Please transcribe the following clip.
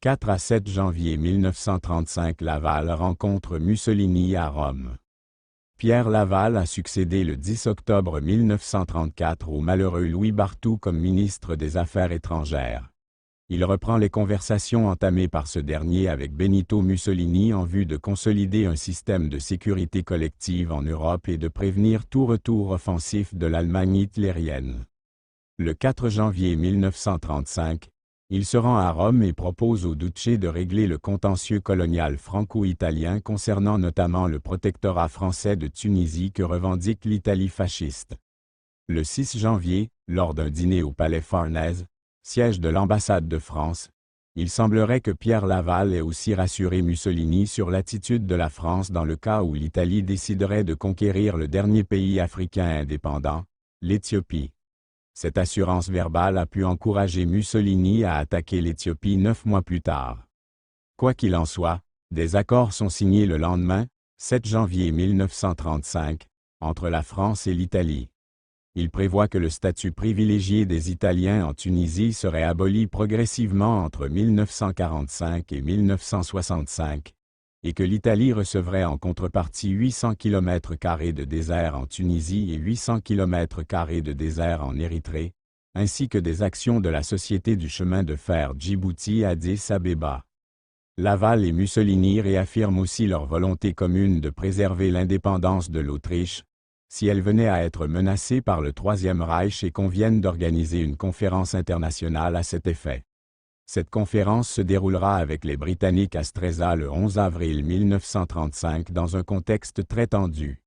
4 à 7 janvier 1935 Laval rencontre Mussolini à Rome. Pierre Laval a succédé le 10 octobre 1934 au malheureux Louis Barthou comme ministre des Affaires étrangères. Il reprend les conversations entamées par ce dernier avec Benito Mussolini en vue de consolider un système de sécurité collective en Europe et de prévenir tout retour offensif de l'Allemagne hitlérienne. Le 4 janvier 1935, il se rend à Rome et propose au Duce de régler le contentieux colonial franco-italien concernant notamment le protectorat français de Tunisie que revendique l'Italie fasciste. Le 6 janvier, lors d'un dîner au Palais Farnèse, siège de l'ambassade de France, il semblerait que Pierre Laval ait aussi rassuré Mussolini sur l'attitude de la France dans le cas où l'Italie déciderait de conquérir le dernier pays africain indépendant, l'Éthiopie. Cette assurance verbale a pu encourager Mussolini à attaquer l'Éthiopie 9 mois plus tard. Quoi qu'il en soit, des accords sont signés le lendemain, 7 janvier 1935, entre la France et l'Italie. Il prévoit que le statut privilégié des Italiens en Tunisie serait aboli progressivement entre 1945 et 1965, et que l'Italie recevrait en contrepartie 800 km² de désert en Tunisie et 800 km² de désert en Érythrée, ainsi que des actions de la Société du chemin de fer Djibouti-Addis Abeba. Laval et Mussolini réaffirment aussi leur volonté commune de préserver l'indépendance de l'Autriche, si elle venait à être menacée par le Troisième Reich et conviennent d'organiser une conférence internationale à cet effet. Cette conférence se déroulera avec les Britanniques à Stresa le 11 avril 1935 dans un contexte très tendu.